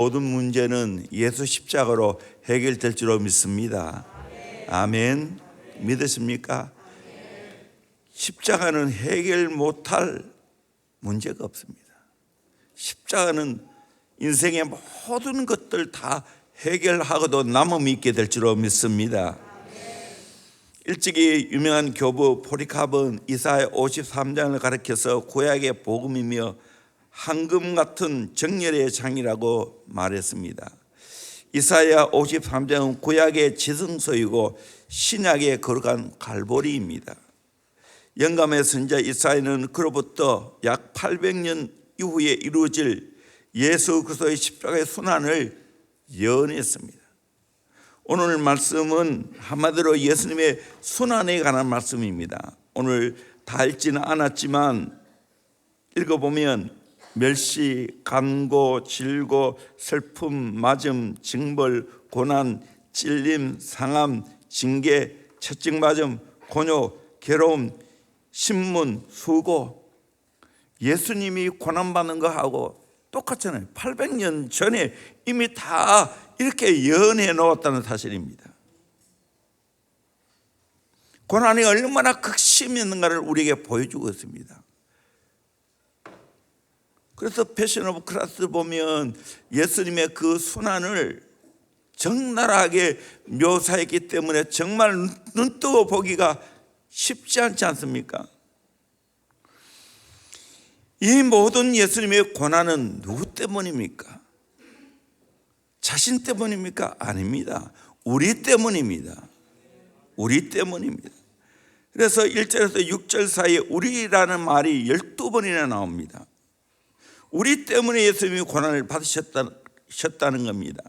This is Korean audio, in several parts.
모든 문제는 예수 십자가로 해결될 줄로 믿습니다. 아멘. 믿으십니까? 십자가는 해결 못할 문제가 없습니다. 십자가는 인생의 모든 것들 다 해결하고도 남음이 있게 될 줄로 믿습니다. 일찍이 유명한 교부 포리캅은 이사야 53장을 가리켜서 구약의 복음이며 황금 같은 정열의 장이라고 말했습니다. 이사야 53장은 구약의 지성소이고 신약의 거룩한 갈보리입니다. 영감의 선지자 이사야는 그로부터 약 800년 이후에 이루어질 예수 그리스도의 십자가의 순환을 예언했습니다. 오늘 말씀은 한마디로 예수님의 순환에 관한 말씀입니다. 오늘 다 읽지는 않았지만 읽어보면 멸시, 간고, 질고, 슬픔, 맞음, 징벌, 고난, 찔림, 상함, 징계, 채찍맞음, 곤욕, 괴로움, 신문, 수고, 예수님이 고난받는 거하고 똑같잖아요. 800년 전에 이미 다 이렇게 예언해 놓았다는 사실입니다. 고난이 얼마나 극심히 있는가를 우리에게 보여주고 있습니다. 그래서 패션 오브 크라스 보면 예수님의 그 순환을 적나라하게 묘사했기 때문에 정말 눈뜨고 보기가 쉽지 않지 않습니까? 이 모든 예수님의 고난은 누구 때문입니까? 자신 때문입니까? 아닙니다. 우리 때문입니다. 우리 때문입니다. 그래서 1절에서 6절 사이에 우리라는 말이 12번이나 나옵니다. 우리 때문에 예수님이 고난을 받으셨다는 겁니다.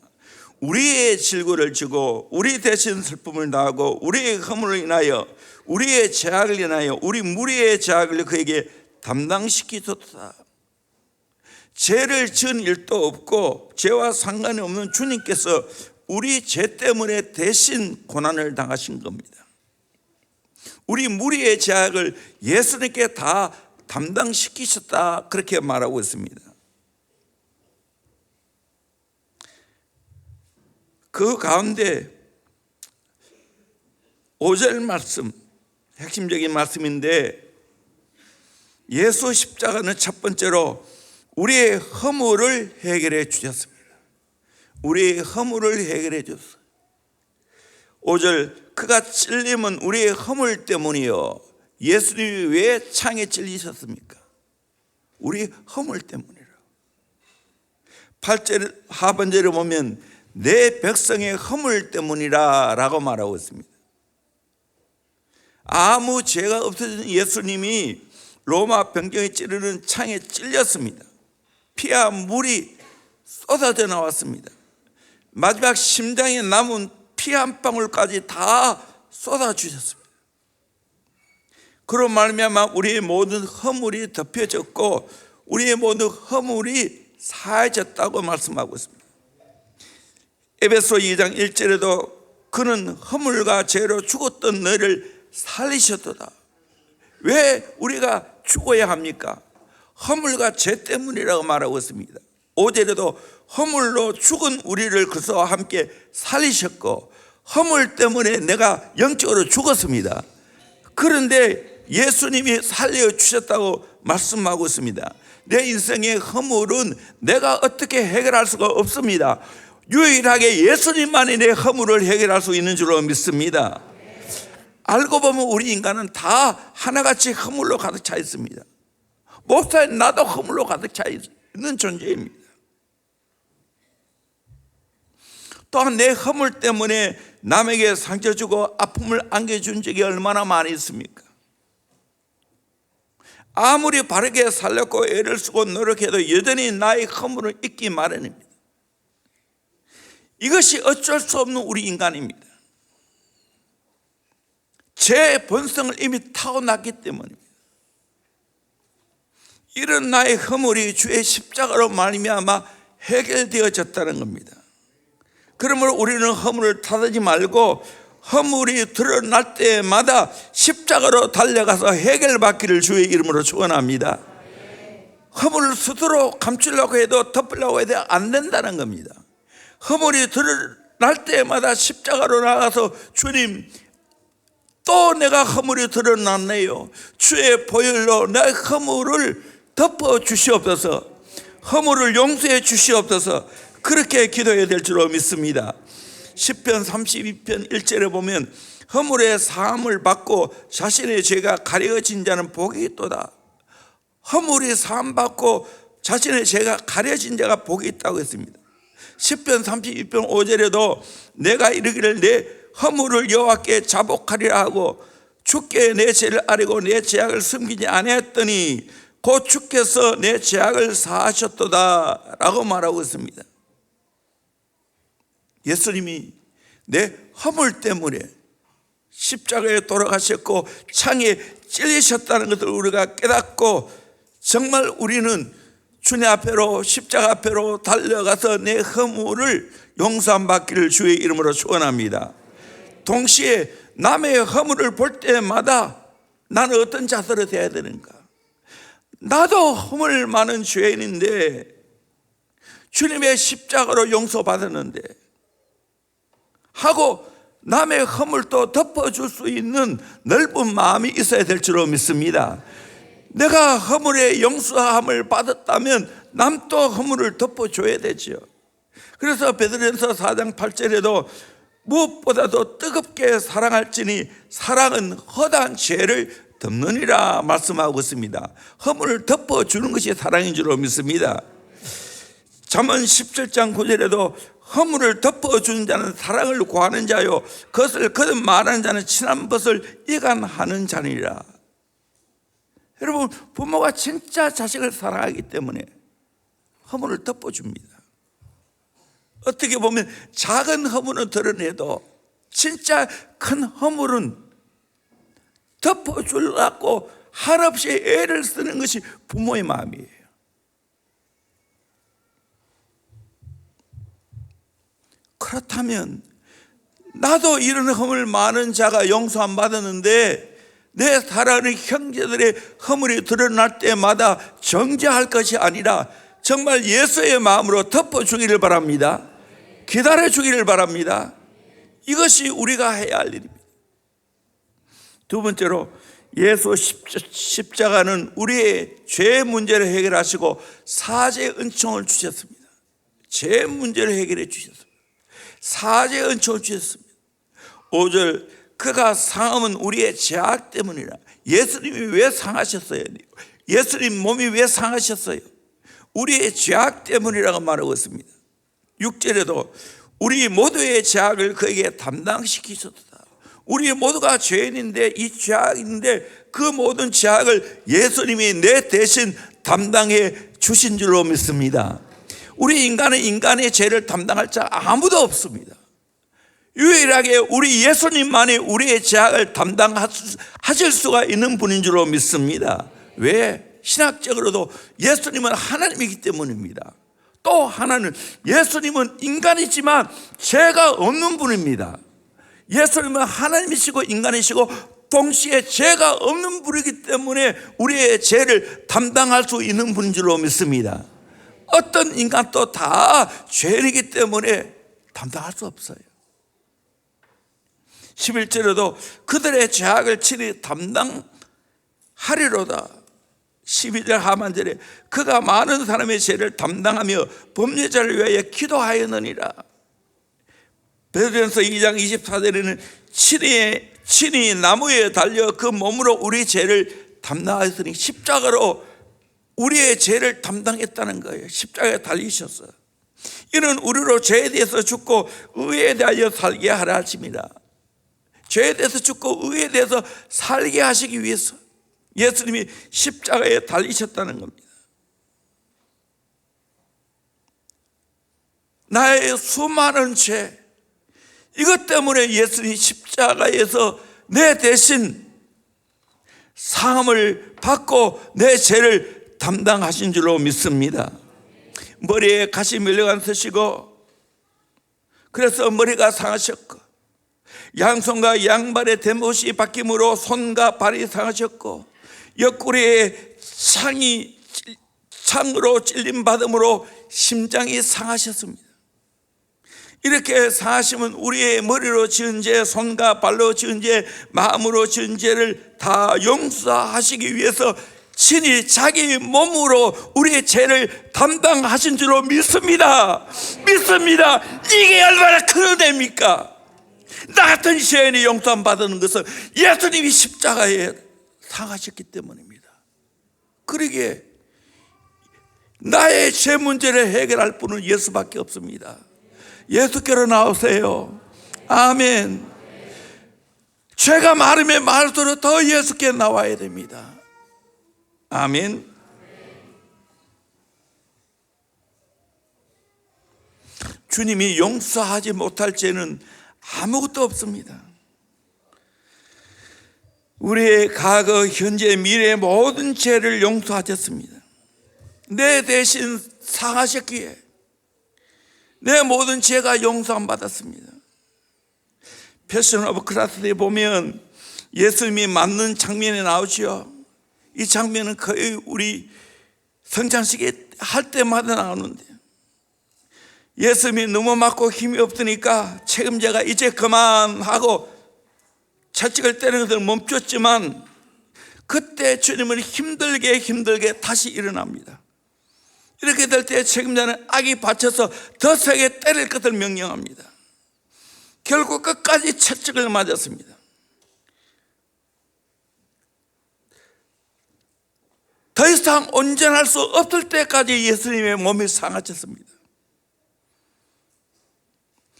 우리의 질고를 지고 우리 대신 슬픔을 당하고 우리의 허물을 인하여 우리의 죄악을 인하여 우리 무리의 죄악을 그에게 담당시키셨다. 죄를 지은 일도 없고 죄와 상관이 없는 주님께서 우리 죄 때문에 대신 고난을 당하신 겁니다. 우리 무리의 죄악을 예수님께 다 담당시키셨다, 그렇게 말하고 있습니다. 그 가운데 5절 말씀, 핵심적인 말씀인데, 예수 십자가는 첫 번째로 우리의 허물을 해결해 주셨습니다. 우리의 허물을 해결해 주셨어요. 5절, 그가 찔림은 우리의 허물 때문이요. 예수님이 왜 창에 찔리셨습니까? 우리 허물 때문이라. 8절 하반절에 보면 내 백성의 허물 때문이라 라고 말하고 있습니다. 아무 죄가 없어진 예수님이 로마 병정에 찌르는 창에 찔렸습니다. 피와 물이 쏟아져 나왔습니다. 마지막 심장에 남은 피 한 방울까지 다 쏟아주셨습니다. 그로 말미암아 우리의 모든 허물이 덮여졌고 우리의 모든 허물이 사해졌다고 말씀하고 있습니다. 에베소 2장 1절에도 그는 허물과 죄로 죽었던 너희를 살리셨도다. 왜 우리가 죽어야 합니까? 허물과 죄 때문이라고 말하고 있습니다. 5절에도 허물로 죽은 우리를 그리스도와 함께 살리셨고 허물 때문에 내가 영적으로 죽었습니다. 그런데 예수님이 살려주셨다고 말씀하고 있습니다. 내 인생의 허물은 내가 어떻게 해결할 수가 없습니다. 유일하게 예수님만이 내 허물을 해결할 수 있는 줄로 믿습니다. 알고 보면 우리 인간은 다 하나같이 허물로 가득 차 있습니다. 목사님, 나도 허물로 가득 차 있는 존재입니다. 또한 내 허물 때문에 남에게 상처 주고 아픔을 안겨준 적이 얼마나 많이 있습니까? 아무리 바르게 살렸고 애를 쓰고 노력해도 여전히 나의 허물을 잊기 마련입니다. 이것이 어쩔 수 없는 우리 인간입니다. 제 본성을 이미 타고났기 때문입니다. 이런 나의 허물이 주의 십자가로 말미암아 해결되어졌다는 겁니다. 그러므로 우리는 허물을 탓하지 말고 허물이 드러날 때마다 십자가로 달려가서 해결받기를 주의 이름으로 축원합니다. 허물을 스스로 감추려고 해도 덮으려고 해도 안 된다는 겁니다. 허물이 드러날 때마다 십자가로 나가서 주님, 또 내가 허물이 드러났네요. 주의 보혈로 내 허물을 덮어 주시옵소서, 허물을 용서해 주시옵소서, 그렇게 기도해야 될 줄로 믿습니다. 시편 32편 1절에 보면 허물의 사함을 받고 자신의 죄가 가려진 자는 복이 있도다. 허물이 사함받고 자신의 죄가 가려진 자가 복이 있다고 했습니다. 시편 32편 5절에도 내가 이르기를 내 허물을 여호와께 자복하리라 하고 주께 내 죄를 아뢰고 내 죄악을 숨기지 아니했더니 곧 주께서 내 죄악을 사하셨도다 라고 말하고 있습니다. 예수님이 내 허물 때문에 십자가에 돌아가셨고 창에 찔리셨다는 것을 우리가 깨닫고 정말 우리는 주님 앞에로, 십자가 앞에로 달려가서 내 허물을 용서함 받기를 주의 이름으로 축원합니다. 동시에 남의 허물을 볼 때마다 나는 어떤 자세로 돼야 되는가? 나도 허물 많은 죄인인데 주님의 십자가로 용서받았는데 하고 남의 허물도 덮어줄 수 있는 넓은 마음이 있어야 될 줄로 믿습니다. 내가 허물의 용서함을 받았다면 남도 허물을 덮어줘야 되죠. 그래서 베드로전서 4장 8절에도 무엇보다도 뜨겁게 사랑할지니 사랑은 허다한 죄를 덮느니라 말씀하고 있습니다. 허물을 덮어주는 것이 사랑인 줄로 믿습니다. 잠언 17장 9절에도 허물을 덮어주는 자는 사랑을 구하는 자요 그것을 거듭 말하는 자는 친한 것을 이간하는 자니라. 여러분, 부모가 진짜 자식을 사랑하기 때문에 허물을 덮어줍니다. 어떻게 보면 작은 허물은 드러내도 진짜 큰 허물은 덮어주려고 한없이 애를 쓰는 것이 부모의 마음이에요. 그렇다면 나도 이런 허물 많은 자가 용서 안 받았는데 내 사랑하는 형제들의 허물이 드러날 때마다 정죄할 것이 아니라 정말 예수의 마음으로 덮어주기를 바랍니다. 기다려주기를 바랍니다. 이것이 우리가 해야 할 일입니다. 두 번째로 예수 십자가는 우리의 죄 문제를 해결하시고 사죄의 은총을 주셨습니다. 죄 문제를 해결해 주셨습니다. 사죄의 은총을 주셨습니다. 5절 그가 상함은 우리의 죄악 때문이라. 예수님이 왜 상하셨어요? 예수님 몸이 왜 상하셨어요? 우리의 죄악 때문이라고 말하고 있습니다. 6절에도 우리 모두의 죄악을 그에게 담당시키셨다. 우리 모두가 죄인인데 이 죄악인데 그 모든 죄악을 예수님이 내 대신 담당해 주신 줄로 믿습니다. 우리 인간은 인간의 죄를 담당할 자 아무도 없습니다. 유일하게 우리 예수님만이 우리의 죄악을 담당하실 수가 있는 분인 줄로 믿습니다. 왜? 신학적으로도 예수님은 하나님이기 때문입니다. 또 하나는 예수님은 인간이지만 죄가 없는 분입니다. 예수님은 하나님이시고 인간이시고 동시에 죄가 없는 분이기 때문에 우리의 죄를 담당할 수 있는 분인 줄로 믿습니다. 어떤 인간도 다 죄인이기 때문에 담당할 수 없어요. 11절에도 그들의 죄악을 친히 담당하리로다. 12절 하반절에 그가 많은 사람의 죄를 담당하며 범죄자를 위하여 기도하였느니라. 베드로전서 2장 24절에는 친히 나무에 달려 그 몸으로 우리 죄를 담당하였으니 십자가로 우리의 죄를 담당했다는 거예요. 십자가에 달리셨어요. 이는 우리로 죄에 대해서 죽고 의에 대하여 살게 하라 하십니다. 죄에 대해서 죽고 의에 대해서 살게 하시기 위해서 예수님이 십자가에 달리셨다는 겁니다. 나의 수많은 죄, 이것 때문에 예수님이 십자가에서 내 대신 상함을 받고 내 죄를 담당하신 줄로 믿습니다. 머리에 가시 밀려간 쓰시고 그래서 머리가 상하셨고 양손과 양발의 대못이 바뀜으로 손과 발이 상하셨고 옆구리에 창으로 찔림받음으로 심장이 상하셨습니다. 이렇게 상하시면 우리의 머리로 지은 죄, 손과 발로 지은 죄, 마음으로 지은 죄를 다 용서하시기 위해서 친히 자기 몸으로 우리의 죄를 담당하신 줄로 믿습니다. 믿습니다. 이게 얼마나 큰 은혜입니까? 나 같은 죄인이 용서 받는 것은 예수님이 십자가에 상하셨기 때문입니다. 그러기에 나의 죄 문제를 해결할 분은 예수밖에 없습니다. 예수께로 나오세요. 아멘. 죄가 많으면 많을수록 더 예수께 나와야 됩니다. 아멘. 주님이 용서하지 못할 죄는 아무것도 없습니다. 우리의 과거, 현재, 미래의 모든 죄를 용서하셨습니다. 내 대신 상하셨기에 내 모든 죄가 용서함 받았습니다. 패션 오브 크라스에 보면 예수님이 맞는 장면이 나오죠. 이 장면은 거의 우리 성찬식에 할 때마다 나오는데, 예수님이 너무 맞고 힘이 없으니까 책임자가 이제 그만하고 채찍을 때리는 것을 멈췄지만, 그때 주님은 힘들게 다시 일어납니다. 이렇게 될 때 책임자는 악이 받쳐서 더 세게 때릴 것을 명령합니다. 결국 끝까지 채찍을 맞았습니다. 더 이상 온전할 수 없을 때까지 예수님의 몸이 상하셨습니다.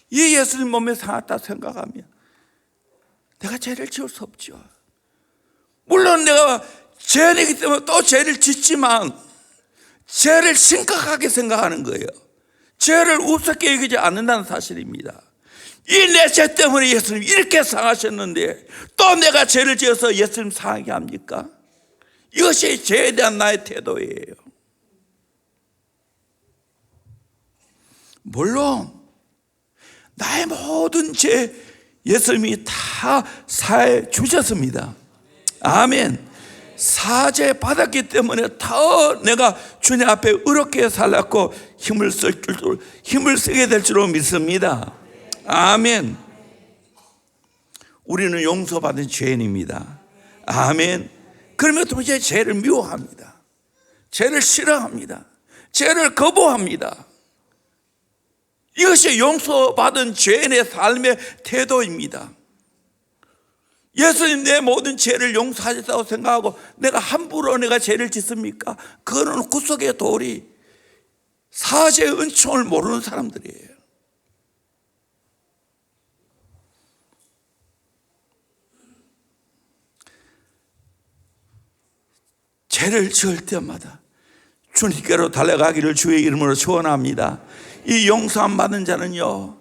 이 예수님 몸이 상했다 생각하면 내가 죄를 지을 수 없죠. 물론 내가 죄인이기 때문에 또 죄를 짓지만 죄를 심각하게 생각하는 거예요. 죄를 우습게 여기지 않는다는 사실입니다. 이 내 죄 때문에 예수님 이렇게 상하셨는데 또 내가 죄를 지어서 예수님 상하게 합니까? 이것이 죄에 대한 나의 태도예요. 물론 나의 모든 죄 예수님이 다 사해 주셨습니다. 아멘. 사죄 받았기 때문에 더 내가 주님 앞에 의롭게 살았고 힘을 쓰게 될 줄로 믿습니다. 아멘. 우리는 용서받은 죄인입니다. 아멘. 그러면 또 이제 죄를 미워합니다. 죄를 싫어합니다. 죄를 거부합니다. 이것이 용서받은 죄인의 삶의 태도입니다. 예수님 내 모든 죄를 용서하셨다고 생각하고 내가 함부로 내가 죄를 짓습니까? 그거는 구속의 도리, 사죄의 은총을 모르는 사람들이에요. 죄를 지을 때마다 주님께로 달려가기를 주의 이름으로 축원합니다. 이 용서함 받은 자는요,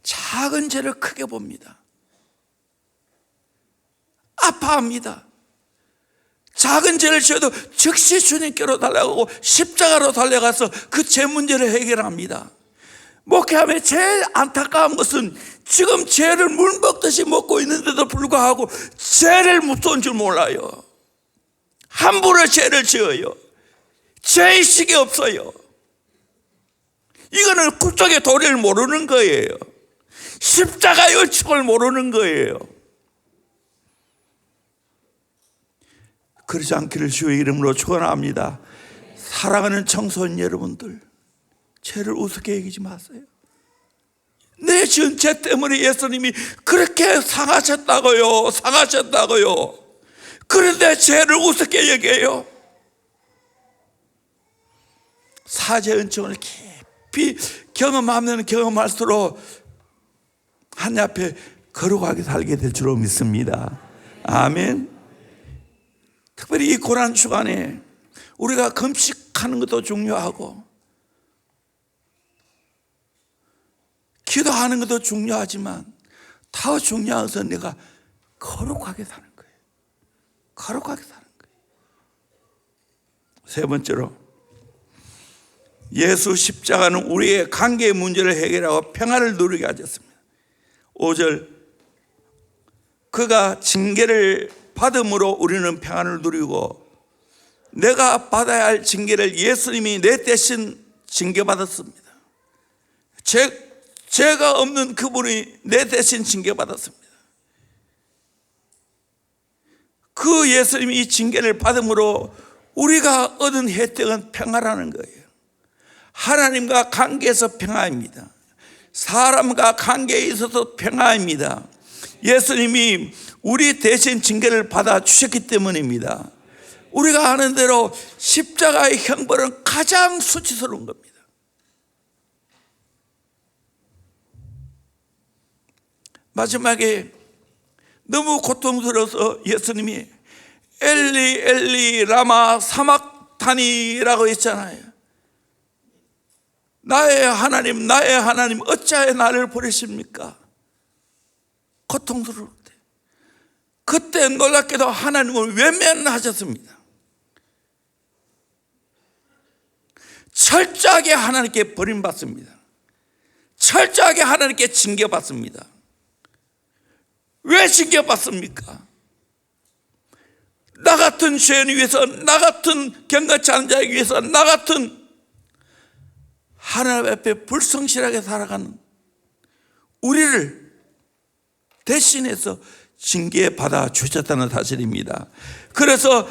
작은 죄를 크게 봅니다. 아파합니다. 작은 죄를 지어도 즉시 주님께로 달려가고 십자가로 달려가서 그 죄 문제를 해결합니다. 목회하며 제일 안타까운 것은 지금 죄를 물 먹듯이 먹고 있는데도 불구하고 죄를 무서운 줄 몰라요. 함부로 죄를 지어요. 죄의식이 없어요. 이거는 구속의 도리를 모르는 거예요. 십자가의 은총을 모르는 거예요. 그러지 않기를 주의 이름으로 축원합니다. 사랑하는 청소년 여러분들, 죄를 우습게 여기지 마세요. 내 지은 죄 때문에 예수님이 그렇게 상하셨다고요. 그런데 죄를 우습게 여겨요. 사죄 은총을 깊이 경험하면 경험할수록 하나님 앞에 거룩하게 살게 될 줄로 믿습니다. 아멘. 특별히 이 고난 주간에 우리가 금식하는 것도 중요하고 기도하는 것도 중요하지만 더 중요한 것은 내가 거룩하게 사는 거예요. 거룩하게 사는 거예요. 세 번째로, 예수 십자가는 우리의 관계의 문제를 해결하고 평안을 누리게 하셨습니다. 5절, 그가 징계를 받음으로 우리는 평안을 누리고 내가 받아야 할 징계를 예수님이 내 대신 징계받았습니다. 죄가 없는 그분이 내 대신 징계받았습니다. 그 예수님이 이 징계를 받음으로 우리가 얻은 혜택은 평화라는 거예요. 하나님과 관계에서 평화입니다. 사람과 관계에 있어서 평화입니다. 예수님이 우리 대신 징계를 받아 주셨기 때문입니다. 우리가 아는 대로 십자가의 형벌은 가장 수치스러운 겁니다. 마지막에 너무 고통스러워서 예수님이 엘리 엘리 라마 사막타니라고 했잖아요. 나의 하나님 어찌하여 나를 버리십니까? 고통스러울 때, 그때 놀랍게도 하나님을 외면하셨습니다. 철저하게 하나님께 버림받습니다. 철저하게 하나님께 징계받습니다. 왜 징계받습니까? 나 같은 죄인 위해서, 나 같은 경건치 않은 자에게 위해서, 나 같은 하나님 앞에 불성실하게 살아가는 우리를 대신해서 징계받아 주셨다는 사실입니다. 그래서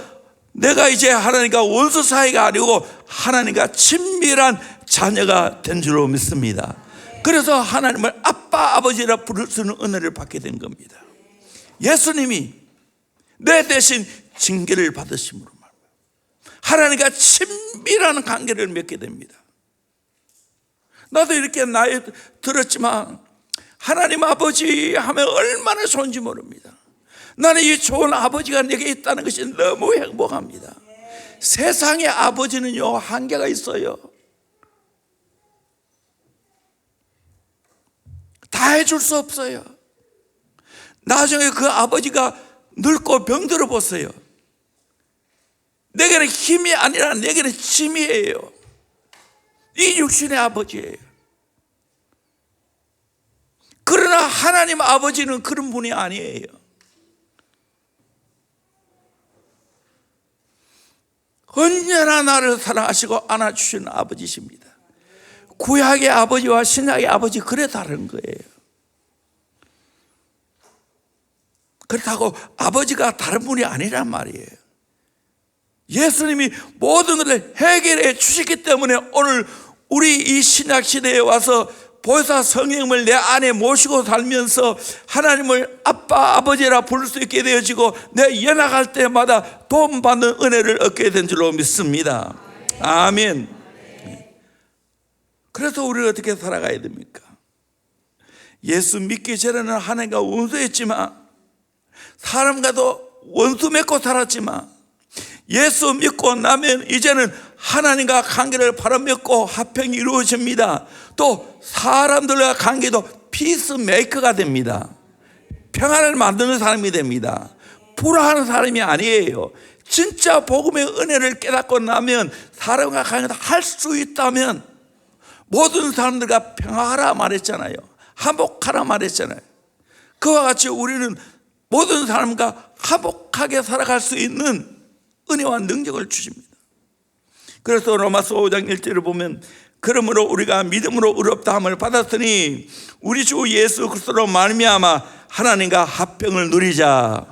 내가 이제 하나님과 원수 사이가 아니고 하나님과 친밀한 자녀가 된 줄로 믿습니다. 그래서 하나님을 아빠 아버지라 부를 수 있는 은혜를 받게 된 겁니다. 예수님이 내 대신 징계를 받으심으로 하나님과 친밀한 관계를 맺게 됩니다. 나도 이렇게 나이 들었지만 하나님 아버지 하면 얼마나 좋은지 모릅니다. 나는 이 좋은 아버지가 내게 있다는 것이 너무 행복합니다. 세상의 아버지는요, 한계가 있어요. 다 해줄 수 없어요. 나중에 그 아버지가 늙고 병들어 보세요. 내게는 힘이 아니라 내게는 짐이에요. 이 육신의 아버지예요. 그러나 하나님 아버지는 그런 분이 아니에요. 언제나 나를 사랑하시고 안아주시는 아버지십니다. 구약의 아버지와 신약의 아버지, 그래 다른 거예요. 그렇다고 아버지가 다른 분이 아니란 말이에요. 예수님이 모든 것을 해결해 주셨기 때문에 오늘 우리 이 신약 시대에 와서 보혜사 성령님을 내 안에 모시고 살면서 하나님을 아빠 아버지라 부를 수 있게 되어지고 내 연약할 때마다 도움받는 은혜를 얻게 된 줄로 믿습니다. 아멘. 그래서 우리는 어떻게 살아가야 됩니까? 예수 믿기 전에는 하나님과 원수했지만, 사람과도 원수 맺고 살았지만, 예수 믿고 나면 이제는 하나님과 관계를 바로 맺고 화평이 이루어집니다. 또 사람들과 관계도 피스메이커가 됩니다. 평안을 만드는 사람이 됩니다. 불화하는 사람이 아니에요. 진짜 복음의 은혜를 깨닫고 나면, 사람과 관계를 할 수 있다면 모든 사람들과 평화하라 말했잖아요. 화목하라 말했잖아요. 그와 같이 우리는 모든 사람과 화목하게 살아갈 수 있는 은혜와 능력을 주십니다. 그래서 로마서 5장 1절을 보면, 그러므로 우리가 믿음으로 의롭다함을 받았으니 우리 주 예수 그리스도로 말미암아 하나님과 화평을 누리자.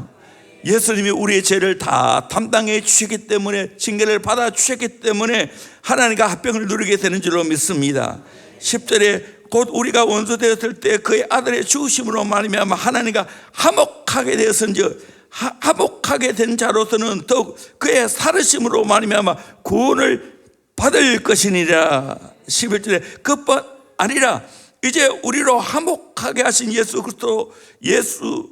예수님이 우리의 죄를 다 담당해 주셨기 때문에, 징계를 받아 주셨기 때문에 하나님과 화평을 누리게 되는 줄로 믿습니다. 10절에 곧 우리가 원수 되었을 때 그의 아들의 죽으심으로 말미암아 하나님과 화목하게 되었은즉, 화목하게 된 자로서는 더욱 그의 살으심으로 말미암아 구원을 받을 것이니라. 11절에 그뿐 아니라 이제 우리로 화목하게 하신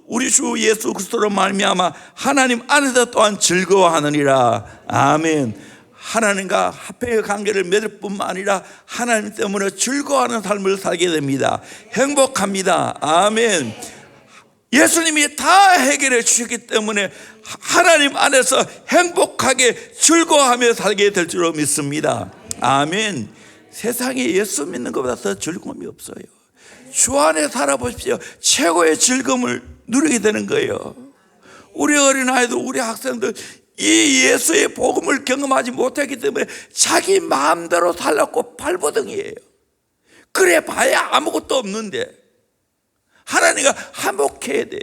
우리 주 예수 그리스도로 말미암아 하나님 안에서 또한 즐거워하느니라. 아멘. 하나님과 화평의 관계를 맺을 뿐만 아니라 하나님 때문에 즐거워하는 삶을 살게 됩니다. 행복합니다. 아멘. 예수님이 다 해결해 주셨기 때문에 하나님 안에서 행복하게 즐거워하며 살게 될 줄로 믿습니다. 아멘. 세상에 예수 믿는 것보다 더 즐거움이 없어요. 주 안에 살아보십시오. 최고의 즐거움을 누리게 되는 거예요. 우리 어린아이들, 우리 학생들 이 예수의 복음을 경험하지 못했기 때문에 자기 마음대로 살려고 발버둥이에요. 그래 봐야 아무것도 없는데 하나님과 화목해야 돼요.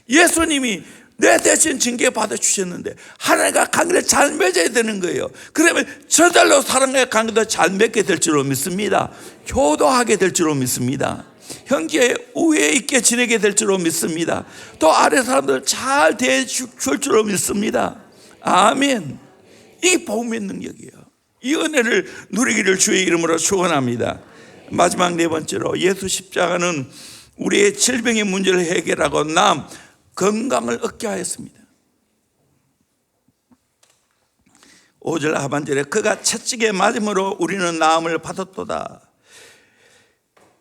예수님이 내 대신 징계 받아주셨는데 하나님과 관계를 잘 맺어야 되는 거예요. 그러면 저절로 사랑의 관계도 잘 맺게 될 줄로 믿습니다. 효도하게 될 줄로 믿습니다. 형제에 우애 있게 지내게 될 줄로 믿습니다. 또 아래 사람들 잘 대해줄 줄로 믿습니다. 아멘. 이게 복음의 능력이에요. 이 은혜를 누리기를 주의 이름으로 축원합니다. 마지막 네 번째로, 예수 십자가는 우리의 질병의 문제를 해결하고 건강을 얻게 하였습니다. 5절 하반절에 그가 채찍에 맞음으로 우리는 나음을 받았도다.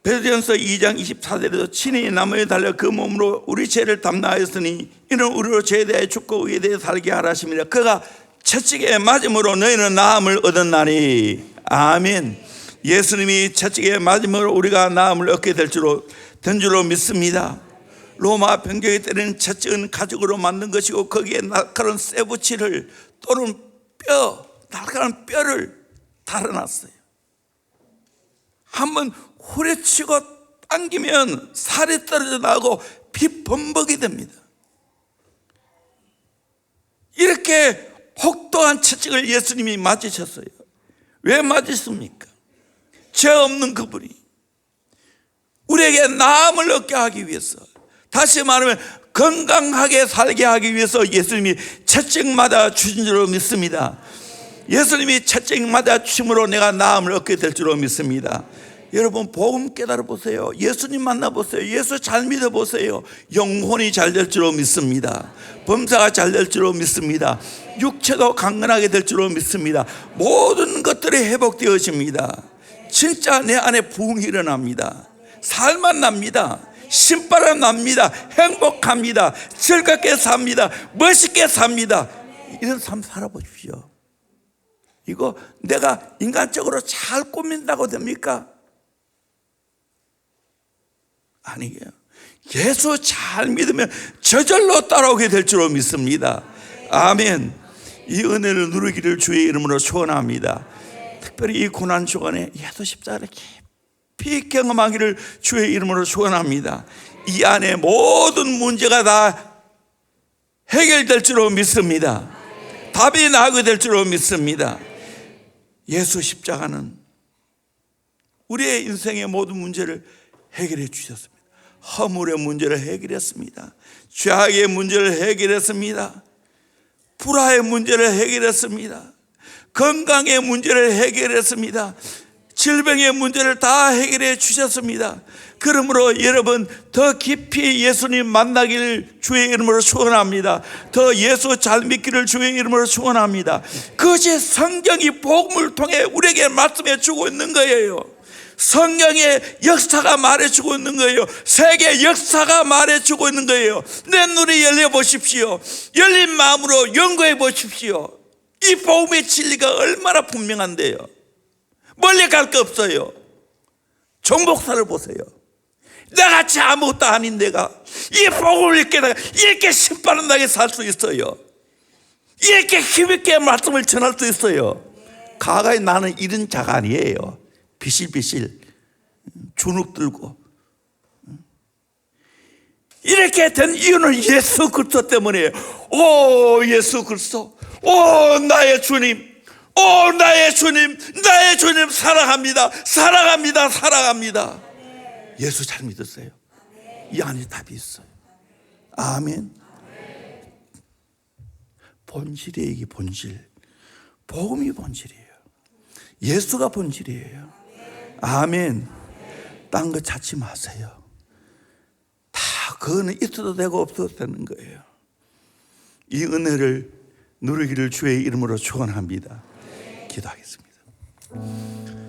베드로전서 2장 24절에도 친히 나무에 달려 그 몸으로 우리 죄를 담당하였으니 이는 우리로 죄에 대해 죽고 의에 대해 살게 하라 하심이라. 그가 채찍에 맞음으로 너희는 나음을 얻었나니. 아멘. 예수님이 채찍에 맞음으로 우리가 나음을 얻게 된 줄로 믿습니다. 로마 병정에 때리는 채찍은 가죽으로 만든 것이고 거기에 날카로운 쇠붙이를 또는 날카로운 뼈를 달아놨어요. 한번 후려치고 당기면 살이 떨어져 나오고 피 범벅이 됩니다. 이렇게 혹독한 채찍을 예수님이 맞으셨어요. 왜 맞으십니까? 죄 없는 그분이 우리에게 나음을 얻게 하기 위해서, 다시 말하면 건강하게 살게 하기 위해서 예수님이 채찍 맞아 주신 줄로 믿습니다. 예수님이 채찍 맞아 주심으로 내가 나음을 얻게 될 줄로 믿습니다. 여러분 복음 깨달아 보세요. 예수님 만나보세요. 예수 잘 믿어보세요. 영혼이 잘 될 줄로 믿습니다. 범사가 잘 될 줄로 믿습니다. 육체도 강건하게 될 줄로 믿습니다. 모든 것들이 회복되어집니다. 진짜 내 안에 부흥이 일어납니다. 살만 납니다. 신바람 납니다. 행복합니다. 즐겁게 삽니다. 멋있게 삽니다. 이런 삶 살아보십시오. 이거 내가 인간적으로 잘 꾸민다고 됩니까? 아니에요. 예수 잘 믿으면 저절로 따라오게 될 줄로 믿습니다. 아멘. 이 은혜를 누리기를 주의 이름으로 축원합니다. 특별히 이 고난 주간에 예수 십자가를 깊이 경험하기를 주의 이름으로 축원합니다. 이 안에 모든 문제가 다 해결될 줄로 믿습니다. 답이 나오게 될 줄로 믿습니다. 예수 십자가는 우리의 인생의 모든 문제를 해결해 주셨습니다. 허물의 문제를 해결했습니다. 죄악의 문제를 해결했습니다. 불화의 문제를 해결했습니다. 건강의 문제를 해결했습니다. 질병의 문제를 다 해결해 주셨습니다. 그러므로 여러분 더 깊이 예수님 만나기를 주의 이름으로 축원합니다. 더 예수 잘 믿기를 주의 이름으로 축원합니다. 그것이 성경이 복음을 통해 우리에게 말씀해 주고 있는 거예요. 성경의 역사가 말해주고 있는 거예요. 세계 역사가 말해주고 있는 거예요. 내 눈이 열려보십시오. 열린 마음으로 연구해 보십시오. 이 복음의 진리가 얼마나 분명한데요. 멀리 갈 거 없어요. 정복사를 보세요. 나같이 아무것도 아닌 내가 이 복음을 깨달아 이렇게 신바람나게 살 수 있어요. 이렇게 힘있게 말씀을 전할 수 있어요. 과거에 나는 이런 자가 아니에요. 비실비실 주눅 들고 이렇게 된 이유는 예수 그리스도 때문이에요. 오 예수 그리스도, 오 나의 주님, 오 나의 주님, 나의 주님 사랑합니다. 사랑합니다. 사랑합니다. 예수 잘 믿으세요. 이 안에 답이 있어요. 아멘. 본질이에요. 이게 본질. 복음이 본질이에요. 예수가 본질이에요. 아멘. 딴 거 찾지 마세요. 다 그거는 있어도 되고 없어도 되는 거예요. 이 은혜를 누리기를 주의 이름으로 축원합니다. 기도하겠습니다.